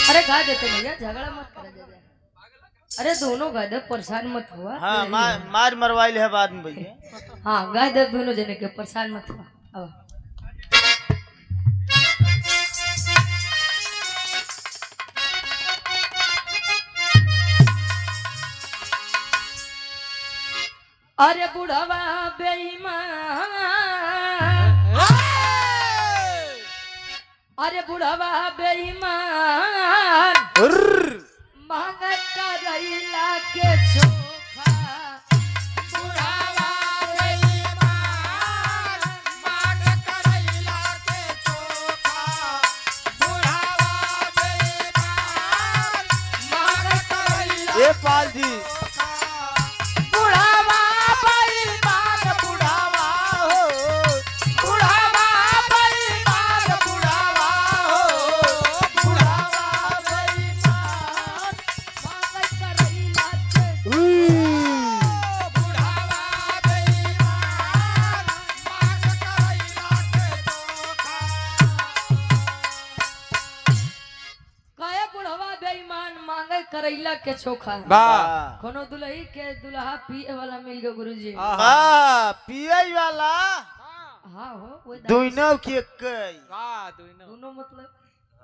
अरे गा देते भैया, झगड़ा मत कर दे। अरे दोनों गा दे, परेशान मत हुआ। हाँ मार मरवाइल है बाद में भैया। हाँ गा दे दोनों जने के, परेशान मत हुआ। अब अरे बुढ़वा बेईमान, अरे बुढ़वा बेईमान, मांग करैला के चोखा। बुढ़वा बेईमान, मांग करैला के चोखा। बुढ़वा बेईमान, मांग करैला। ए पाल जी करैला के चोखा। वाह कोनो दुल्ही के दुल्हा पिए वाला मिल गयो गुरुजी। पिए वाला। हाँ हो वो दोनों के कई वाह दोनों मतलब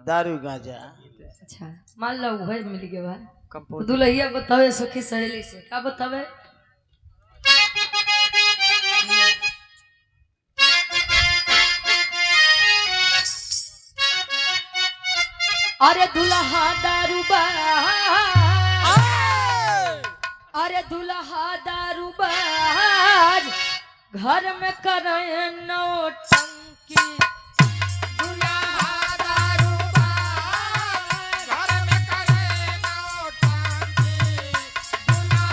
दारू गांजा। अच्छा मान लो वही मिल गया भाई। दुल्हिया बतावे सखी सहेली से क्या बतावे। अरे दुल्हा दारूबाज, अरे दुल्हा दारूबाज, घर में करे नौटंकी। दुल्हा दारूबाज, घर में करे नौटंकी। दुल्हा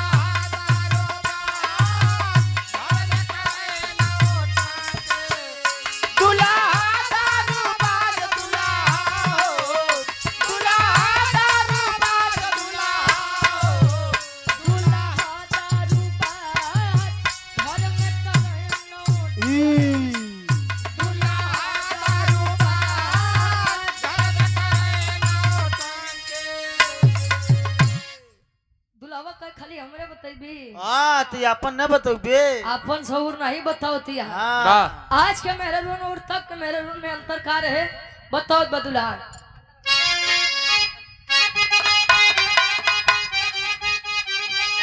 दारूबाज, घर में करे नौटंकी। दुल्हा खाली हमरे बतैबी। हाँ तो अपन न बतौबे, अपन सऊर नहीं बताओती। हाँ आज के मेरे रूम और तब के मेरे रूम में अंतर का रहे बताओ बदुला।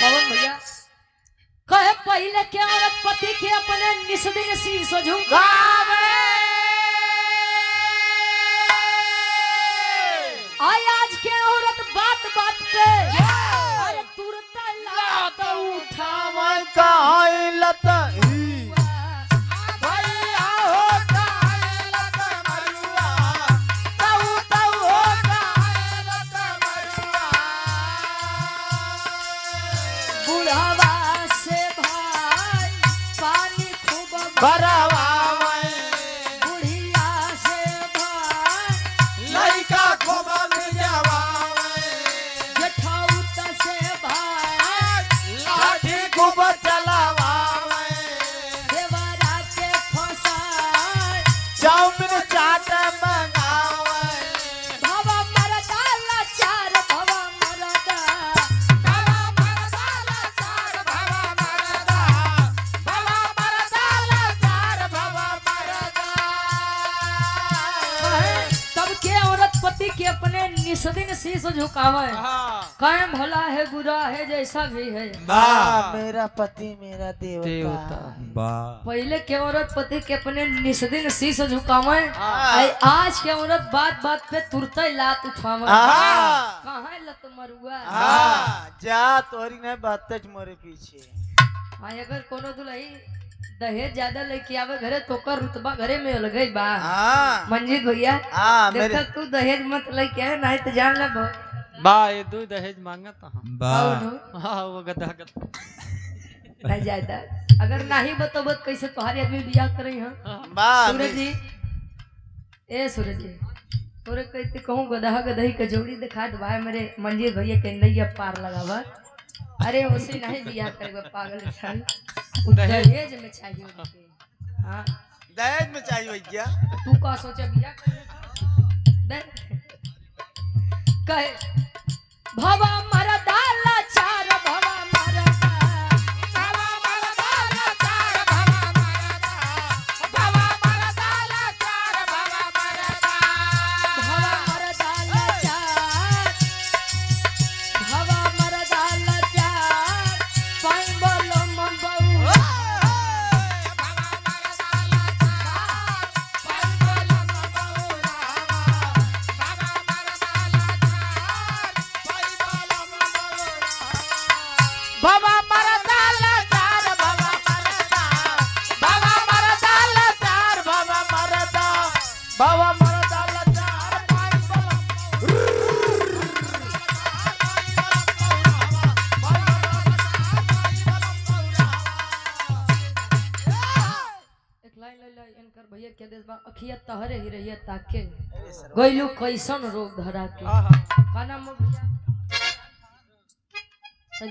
पवन भैया कहे पहले के औरत पति के अपने निस्दिन शीश झुकावे। आज के औरत बात बात पे अरे तुरंत लात उठावे। कहाँ लत भैया हो काहे लत मरुआ, तऊ तऊ हो काहे लत मरुआ। बुढ़ावा से भाई पानी खूब बरावा, बुढ़िया से भाई लड़का खूब जेठाउत से भाई लाठी खूब चलावा, देवरा के फसाए चाउमीन चाट मंगावे। भवा मरदा लाचार, भवा मरदा, भवा मरदा लाचार, भवा मरदा, भवा मरदा लाचार, भवा मरदा। तब के औरत पति के अपने निस्दिन शीश झुकावे। कायम भला है बुरा है जैसा भी है। मेरा पति मेरा देवता। पहले के औरत पति के अपने निस्दिन शीश झुकावे। आज के औरत बात बात पे तुरंत लात उठावे। कहाँ लत मरुआ। जा तोहरी नहीं बात मोरे पीछे। अगर कोनो दुल्ही दहेज ज्यादा लेके आवे घरे तो कर रुतबा घरे में अलग ही बा। मंजीत भैया देखा तू दहेज मत लेके आए नहीं तो जान ले बा ये दो दहेज मांगा था। हाँ वो गधा गधा नहीं जाता। अगर नहीं बतोबत कैसे तुम्हारी आदमी बियाह करे हैं। सूरज जी ए सूरज जी तोरे कहते कहूँ गधा गधई के जोड़ी दिखा दे भाई मेरे मंजीत भैया के नैया पार लगावा। अरे उसे नहीं बियाह करे पागल इंसान। दहेज में चाहिए उनके। हाँ दहेज में चाहिए भैया। तू का सोचा बियाह करने का? कहे भवा मरदा लाचार भवा मरदा भवा मरदा लाचार भवा मरदा भवा मरदा लाचार भवा मरदा भवा मरदा लाचार भवा मरदा लाचार पाई बोलो मंबऊ बाबा मरदा लाचार बाबा मरदा बाबा मरदा लाचार बाबा मरदा बाबा मरदा लाचार पाई एक लाइन ले ले इनकर भैया के देश बा अखिया तहरे ही रहिया ताके गइलू कैसन रोग धरा के का नाम है भैया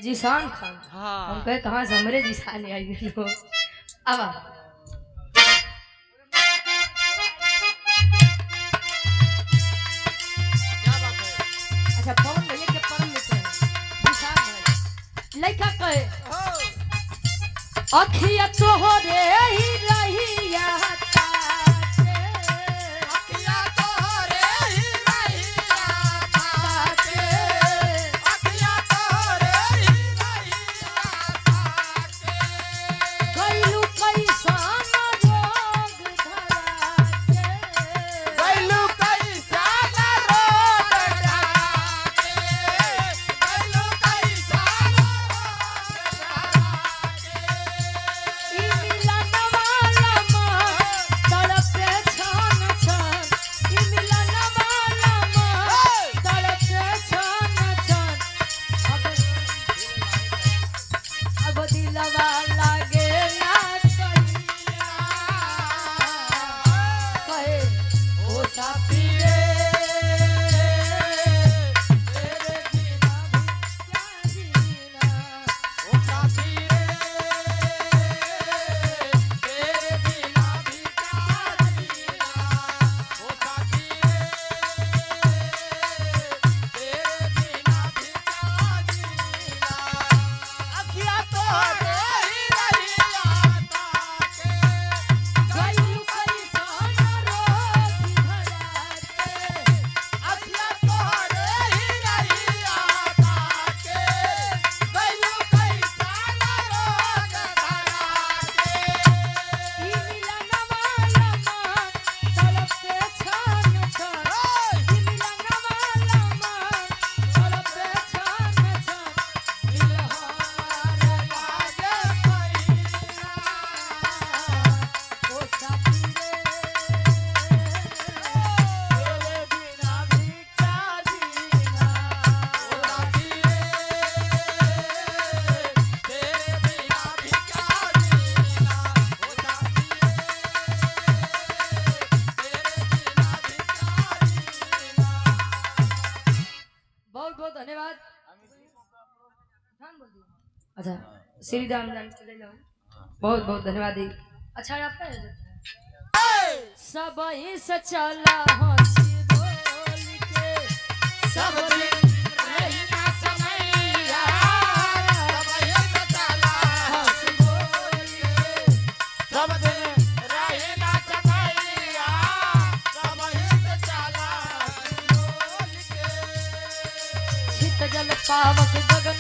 जीशान खान हाँ हम कहे कहाँ से हमरे जीशान आई लो अब क्या बात है अच्छा पवन भैया के परम मित्र हैं जीशान भाई लइका कहे अखिया तोहरे ही रहिया ताके अखिया तोहरे ही रहिया ताके अखिया तोहरे ही रहिया ताके गइलू कैसन रोग धरा के गइलू कैसन रोग धराके गइलू कैसन अच्छा श्री राम जान के ले लो बहुत बहुत धन्यवाद दी अच्छा आपका है सब ही सचला हंसी बोल के सब दिन रहना समैया सब ही सचला हंसी बोल के सब दिन रहना समैया सब ही सचला बोल के छित जल पावक गगन